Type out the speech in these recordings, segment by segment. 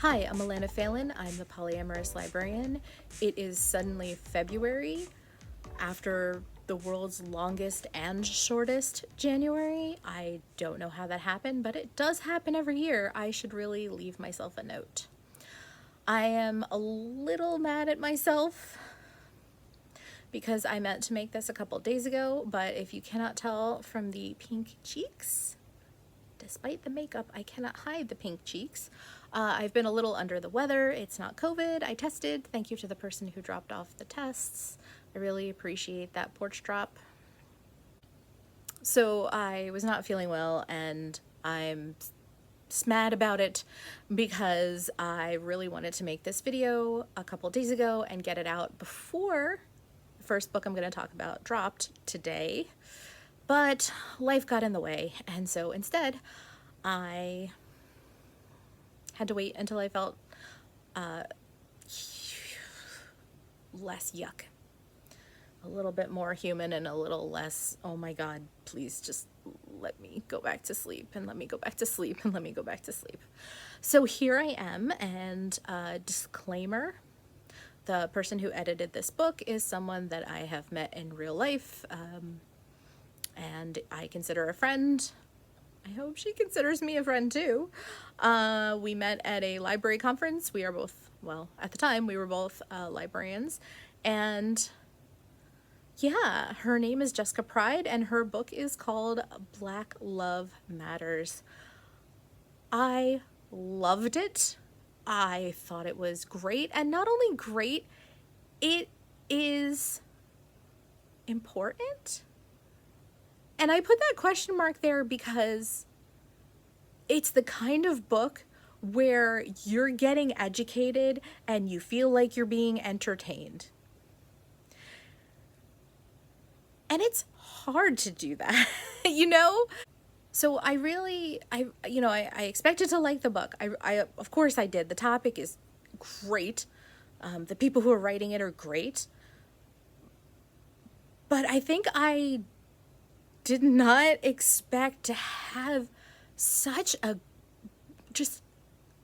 Hi, I'm Alana Phelan. I'm the polyamorous librarian. It is suddenly February after the world's longest and shortest January. I don't know how that happened, but it does happen every year. I should really leave myself a note. I am a little mad at myself because I meant to make this a couple days ago, but if you cannot tell from the pink cheeks, despite the makeup, I cannot hide the pink cheeks. I've been a little under the weather. It's not COVID. I tested. Thank you to the person who dropped off the tests. I really appreciate that porch drop. So I was not feeling well, and I'm smad about it because I really wanted to make this video a couple days ago and get it out before the first book I'm going to talk about dropped today. But life got in the way, and so instead I had to wait until I felt less yuck, a little bit more human, and a little less, oh my god, please just let me go back to sleep, and let me go back to sleep, and let me go back to sleep. So here I am, and disclaimer, the person who edited this book is someone that I have met in real life, and I consider a friend. I hope she considers me a friend too. We met at a library conference. We are both, well, at the time, we were both librarians. And yeah, her name is Jessica Pride, and her book is called Black Love Matters. I loved it. I thought it was great. And not only great, it is important. And I put that question mark there because it's the kind of book where you're getting educated and you feel like you're being entertained. And it's hard to do that, you know? So I expected to like the book. I of course I did. The topic is great. The people who are writing it are great. But I think I did not expect to have such a just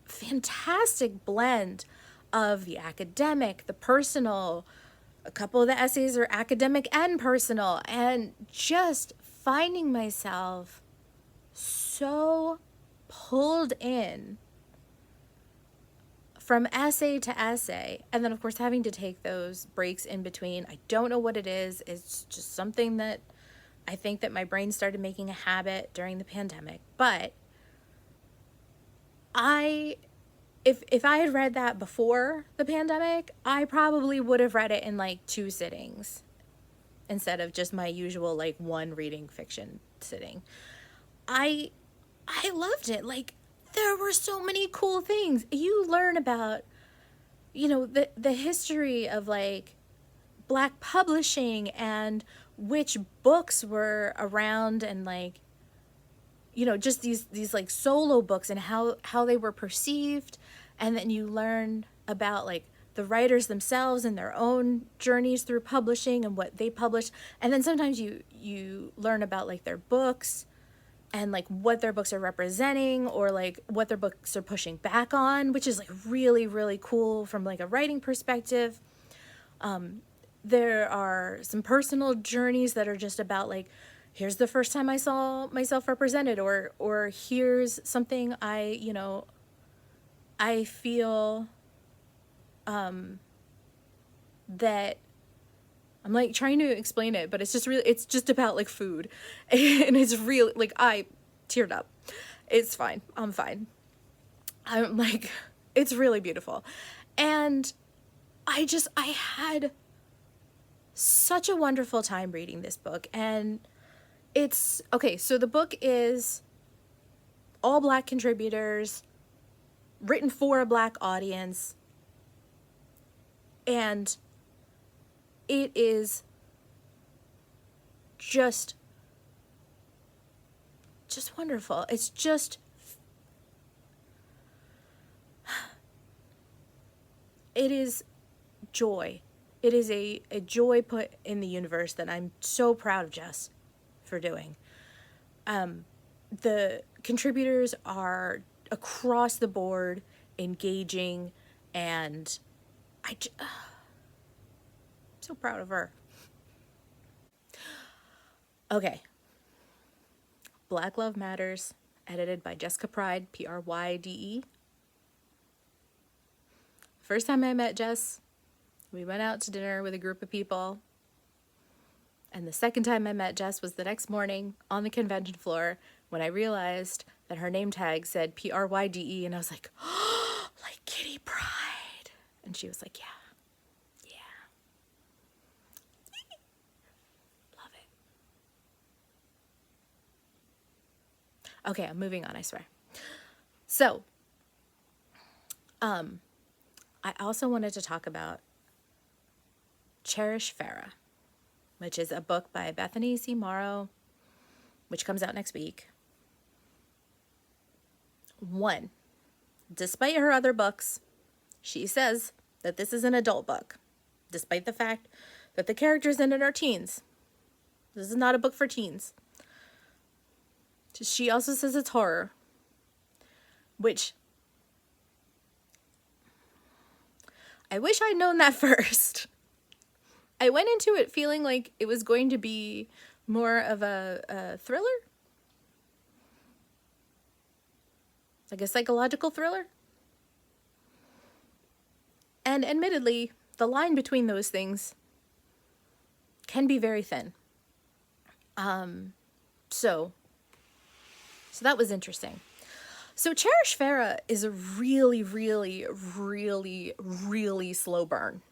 fantastic blend of the academic, the personal. A couple of the essays are academic and personal, and just finding myself so pulled in from essay to essay, and then of course having to take those breaks in between. I don't know what it is. It's just something that I think that my brain started making a habit during the pandemic. But if I had read that before the pandemic, I probably would have read it in like 2 sittings instead of just my usual like 1 reading fiction sitting. I loved it. Like, there were so many cool things. You learn about, the history of like Black publishing and which books were around, and like, just these like solo books and how they were perceived. And then you learn about like the writers themselves and their own journeys through publishing and what they published. And then sometimes you learn about like their books and like what their books are representing, or like what their books are pushing back on, which is like really, really cool from like a writing perspective. There are some personal journeys that are just about like, here's the first time I saw myself represented, or here's something I feel that I'm like trying to explain it, but it's just about like food. And it's really like, I teared up. It's fine. I'm fine. I'm like, it's really beautiful. And I had such a wonderful time reading this book. And it's okay. So the book is all Black contributors, written for a Black audience, and it is just wonderful. It's just, it is joy. It is a joy put in the universe that I'm so proud of Jess for doing. The contributors are across the board engaging, and I'm so proud of her. Okay. Black Love Matters, edited by Jessica Pride, Pryde. First time I met Jess, we went out to dinner with a group of people. And the second time I met Jess was the next morning on the convention floor when I realized that her name tag said Pryde, and I was like, oh, like Kitty Pryde. And she was like, yeah, love it. Okay, I'm moving on, I swear. So, I also wanted to talk about Cherish, Farrah, which is a book by Bethany C. Morrow, which comes out next week. One, despite her other books, she says that this is an adult book, despite the fact that the characters in it are teens. This is not a book for teens. She also says it's horror, which I wish I'd known that first. I went into it feeling like it was going to be more of a thriller, like a psychological thriller. And admittedly, the line between those things can be very thin. So that was interesting. So Cherish, Farrah is a really, really, really, really slow burn.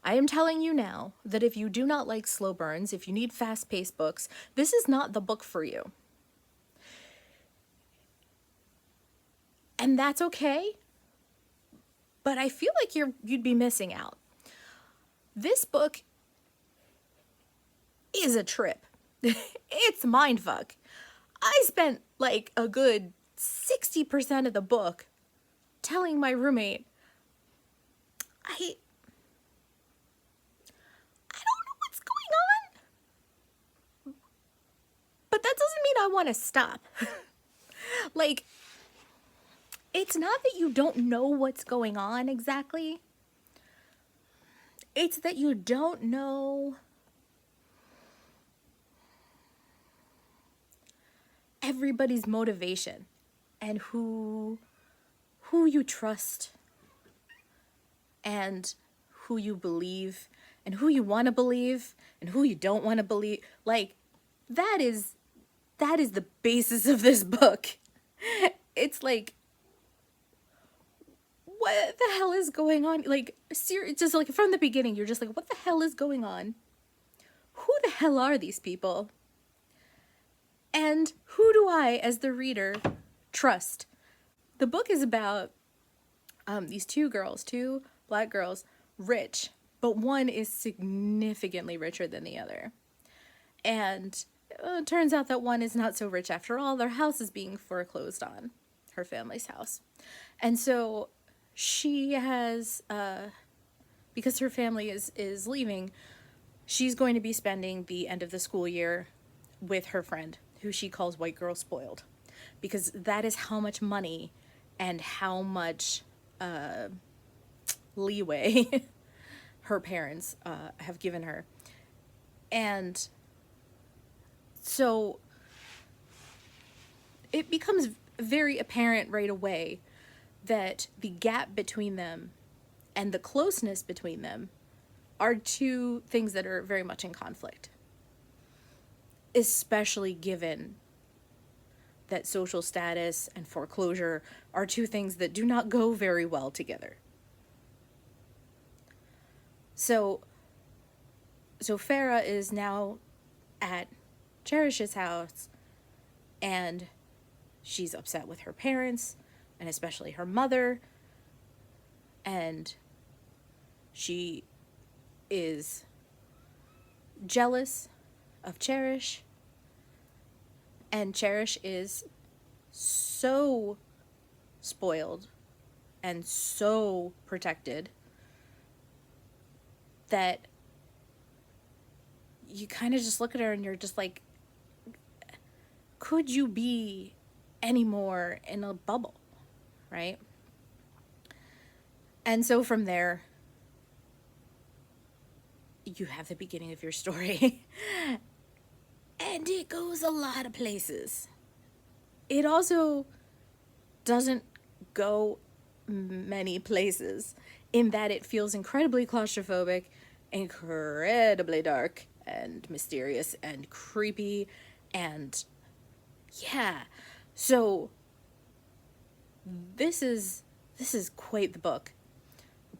I am telling you now that if you do not like slow burns, if you need fast-paced books, this is not the book for you. And that's okay, but I feel like you'd be missing out. This book is a trip. It's mindfuck. I spent like a good 60% of the book telling my roommate, I don't know what's going on, but that doesn't mean I want to stop. Like, it's not that you don't know what's going on exactly. It's that you don't know everybody's motivation and who you trust and who you believe and who you want to believe and who you don't want to believe. Like, that is the basis of this book. It's like, what the hell is going on? Like, just like from the beginning, you're just like, what the hell is going on? Who the hell are these people? And who do I, as the reader, trust? The book is about these two black girls, rich, but one is significantly richer than the other. And it turns out that one is not so rich after all. Their house is being foreclosed on, her family's house. And so she has, because her family is leaving, she's going to be spending the end of the school year with her friend, who she calls White Girl Spoiled, because that is how much money and how much leeway her parents have given her. And so it becomes very apparent right away that the gap between them and the closeness between them are two things that are very much in conflict, especially given that social status and foreclosure are two things that do not go very well together. So Farrah is now at Cherish's house, and she's upset with her parents, and especially her mother, and she is jealous of Cherish, and Cherish is so spoiled and so protected that you kind of just look at her and you're just like, could you be any more in a bubble, right? And so from there, you have the beginning of your story. And it goes a lot of places. It also doesn't go many places in that it feels incredibly claustrophobic, incredibly dark and mysterious and creepy, and yeah. So this is quite the book,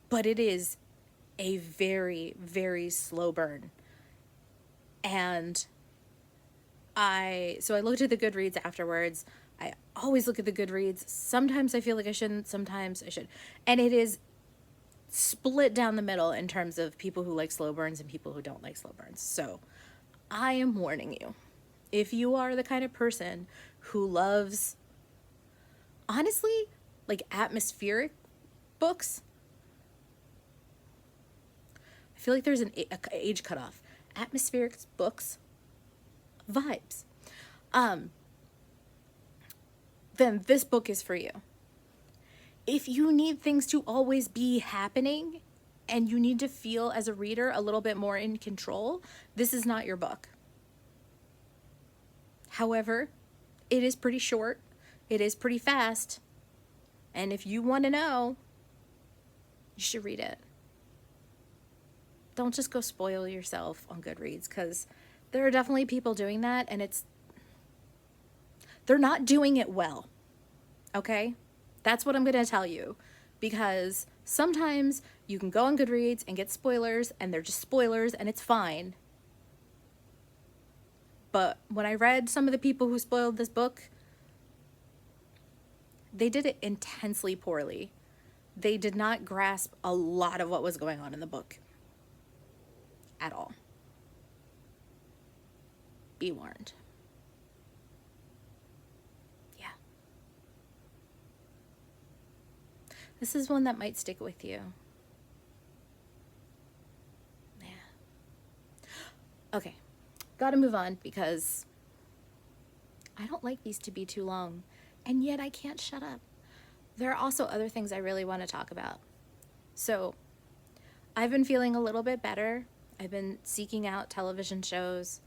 but it is a very, very slow burn. And I looked at the Goodreads afterwards. I always look at the Goodreads. Sometimes I feel like I shouldn't, sometimes I should. And it is split down the middle in terms of people who like slow burns and people who don't like slow burns. So I am warning you. If you are the kind of person who loves, honestly, like atmospheric books, I feel like there's an age cutoff. Atmospheric books, vibes. Then this book is for you. If you need things to always be happening and you need to feel as a reader a little bit more in control, this is not your book. However, it is pretty short, it is pretty fast, and if you want to know, you should read it. Don't just go spoil yourself on Goodreads, because there are definitely people doing that, and they're not doing it well. Okay? That's what I'm going to tell you. Because sometimes you can go on Goodreads and get spoilers, and they're just spoilers, and it's fine. But when I read some of the people who spoiled this book, they did it intensely poorly. They did not grasp a lot of what was going on in the book at all. Be warned. Yeah. This is one that might stick with you. Yeah. Okay. Gotta move on because I don't like these to be too long, and yet I can't shut up. There are also other things I really want to talk about. So, I've been feeling a little bit better. I've been seeking out television shows.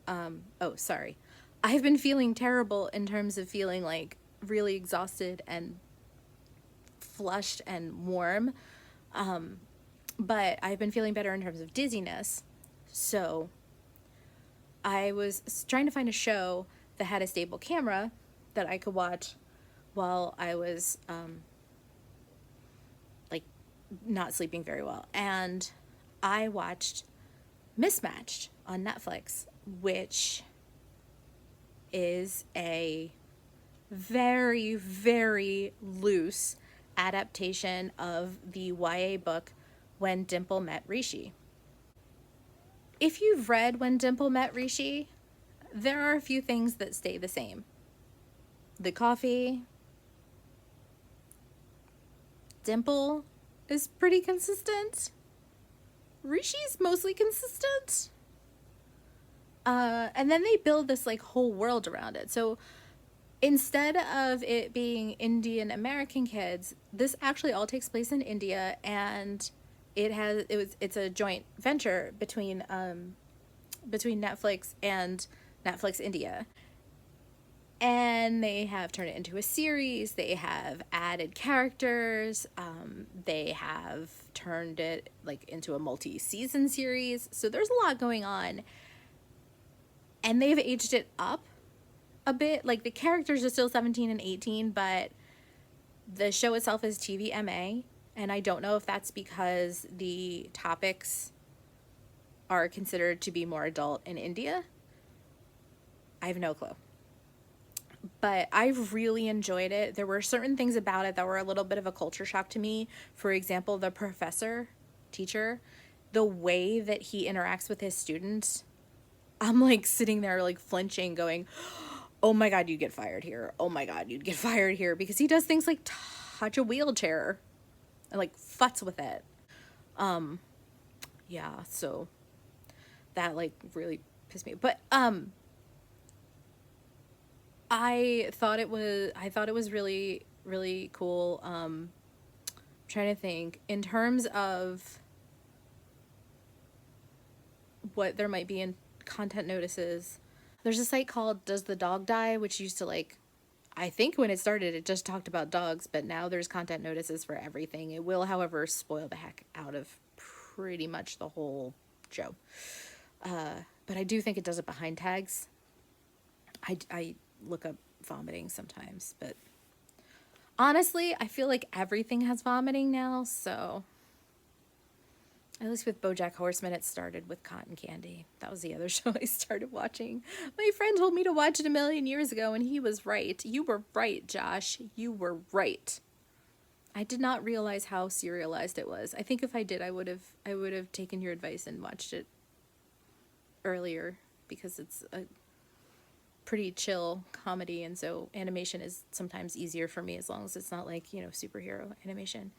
I've been feeling terrible in terms of feeling like really exhausted and flushed and warm. But I've been feeling better in terms of dizziness. So I was trying to find a show that had a stable camera that I could watch while I was like not sleeping very well. And I watched Mismatched on Netflix, which is a very, very loose adaptation of the YA book When Dimple Met Rishi. If you've read When Dimple Met Rishi, there are a few things that stay the same. The coffee. Dimple is pretty consistent. Rishi's mostly consistent. And then they build this like whole world around it. So instead of it being Indian American kids, this actually all takes place in India, and it's a joint venture between Netflix and Netflix India. And they have turned it into a series. They have added characters. They have turned it like into a multi-season series. So there's a lot going on. And they've aged it up a bit. Like the characters are still 17 and 18, but the show itself is TVMA. And I don't know if that's because the topics are considered to be more adult in India. I have no clue. But I really enjoyed it. There were certain things about it that were a little bit of a culture shock to me. For example, the teacher, the way that he interacts with his students. I'm like sitting there like flinching going, oh my God, you'd get fired here. Oh my God, you'd get fired here. Because he does things like touch a wheelchair and like futz with it. Yeah, so that like really pissed me. But I thought it was really, really cool. I'm trying to think in terms of what there might be in content notices. There's a site called Does the Dog Die, which used to like, I think when it started, it just talked about dogs, but now there's content notices for everything. It will, however, spoil the heck out of pretty much the whole show. But I do think it does it behind tags. I look up vomiting sometimes, but honestly, I feel like everything has vomiting now, so at least with BoJack Horseman, it started with Cotton Candy. That was the other show I started watching. My friend told me to watch it a million years ago, and he was right. You were right, Josh. You were right. I did not realize how serialized it was. I think if I did, I would have taken your advice and watched it earlier, because it's a pretty chill comedy, and so animation is sometimes easier for me as long as it's not like, you know, superhero animation.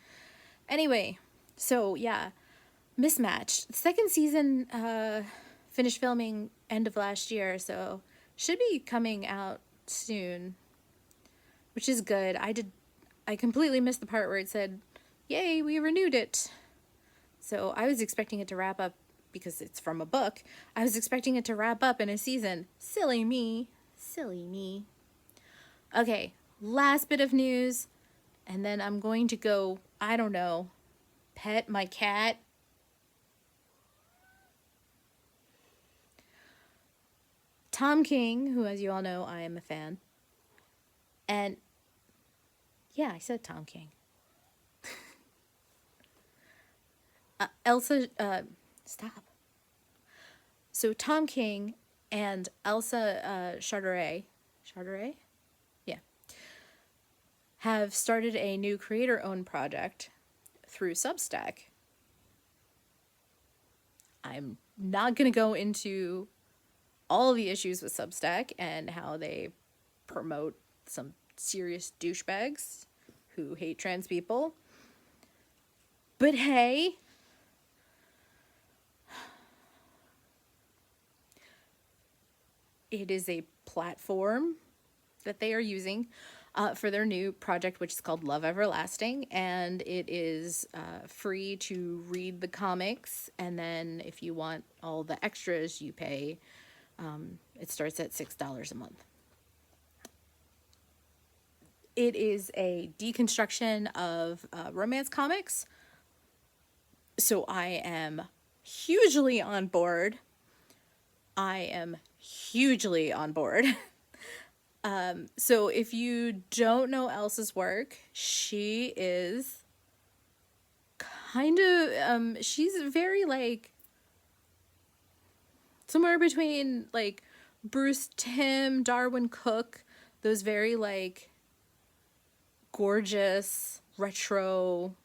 Anyway, so yeah. Mismatched. Second season finished filming end of last year, so should be coming out soon, which is good. I completely missed the part where it said, "Yay, we renewed it." So I was expecting it to wrap up because it's from a book. I was expecting it to wrap up in a season. Silly me. Silly me. Okay, last bit of news, and then I'm going to go, I don't know, pet my cat. Tom King, who, as you all know, I am a fan. And yeah, I said Tom King. Elsa, stop. So Tom King and Elsa Charteret, yeah, have started a new creator-owned project through Substack. I'm not going to go into all the issues with Substack and how they promote some serious douchebags who hate trans people. But hey, it is a platform that they are using for their new project, which is called Love Everlasting, and it is free to read the comics, and then if you want all the extras, you pay. It starts at $6 a month. It is a deconstruction of romance comics, so I am hugely on board. I am hugely on board. So if you don't know Elsa's work, she is kind of, she's very like, somewhere between like Bruce Timm, Darwin Cook, those very like gorgeous, retro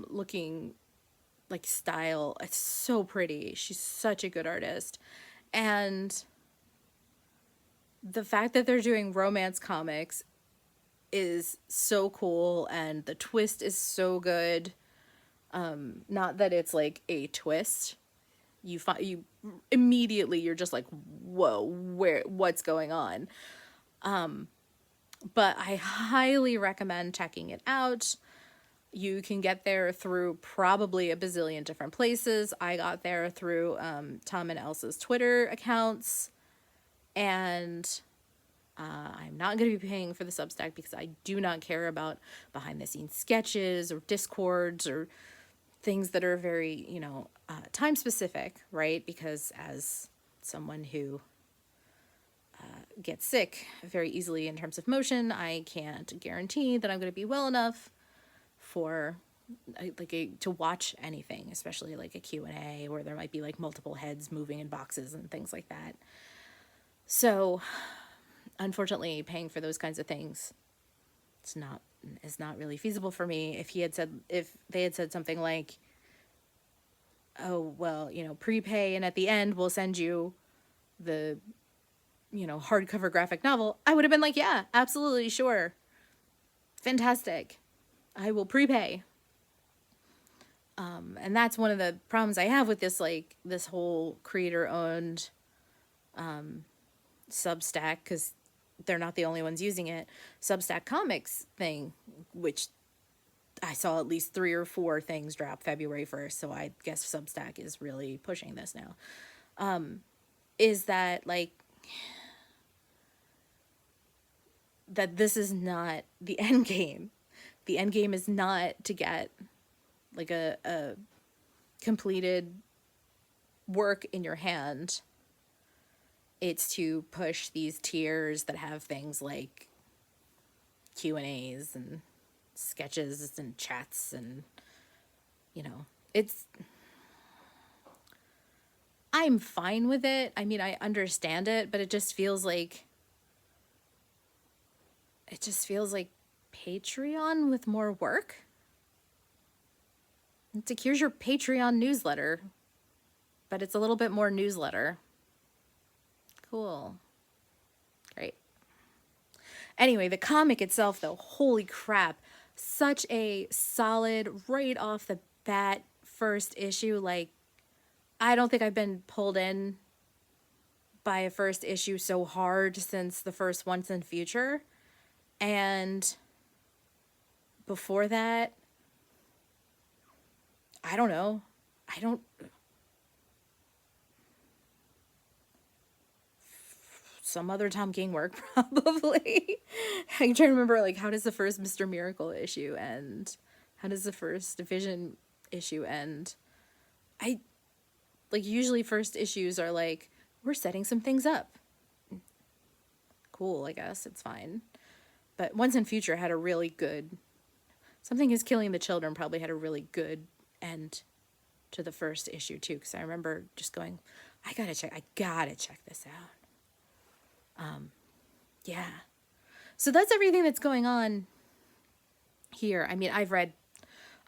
looking like style. It's so pretty. She's such a good artist. And the fact that they're doing romance comics is so cool, and the twist is so good. Not that it's like a twist. You immediately, you're just like, whoa, what's going on? But I highly recommend checking it out. You can get there through probably a bazillion different places. I got there through Tom and Elsa's Twitter accounts, and I'm not going to be paying for the Substack because I do not care about behind the scenes sketches or discords or things that are very, you know, time specific, right? Because as someone who gets sick very easily in terms of motion, I can't guarantee that I'm going to be well enough for to watch anything, especially like a Q&A where there might be like multiple heads moving in boxes and things like that. So unfortunately, paying for those kinds of things, it's not really feasible for me. If they had said something like, oh, well, you know, prepay and at the end we'll send you the, you know, hardcover graphic novel, I would have been like, yeah, absolutely, sure, fantastic, I will prepay. And that's one of the problems I have with this whole creator owned Substack, because they're not the only ones using it, Substack Comics thing, which I saw at least 3 or 4 things drop February 1st, so I guess Substack is really pushing this now. Is that like that this is not the end game. The end game is not to get like a completed work in your hand. It's to push these tiers that have things like Q&As and sketches and chats and, you know, it's, I'm fine with it. I mean, I understand it, but it just feels like Patreon with more work. It's like, here's your Patreon newsletter, but it's a little bit more newsletter. Cool. Great. Anyway, the comic itself, though, holy crap. Such a solid, right off the bat, first issue. Like, I don't think I've been pulled in by a first issue so hard since the first Once and Future. And before that, I don't know. Some other Tom King work, probably. I'm trying to remember, like, how does the first Mr. Miracle issue end? How does the first Vision issue end? Usually first issues are like, we're setting some things up. Cool, I guess, it's fine. But Once and Future had a really good, Something is Killing the Children probably had a really good end to the first issue, too, because I remember just going, I gotta check this out. Yeah. So that's everything that's going on here. I mean, I've read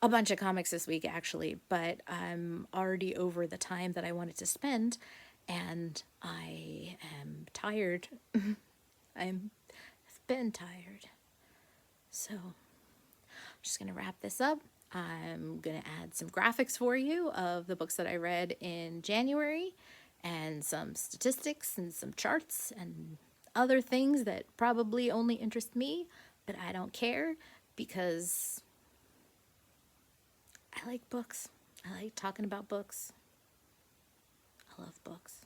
a bunch of comics this week, actually, but I'm already over the time that I wanted to spend, and I am tired. I've been tired. So I'm just going to wrap this up. I'm going to add some graphics for you of the books that I read in January, and some statistics and some charts and other things that probably only interest me, but I don't care because I like books. I like talking about books. I love books.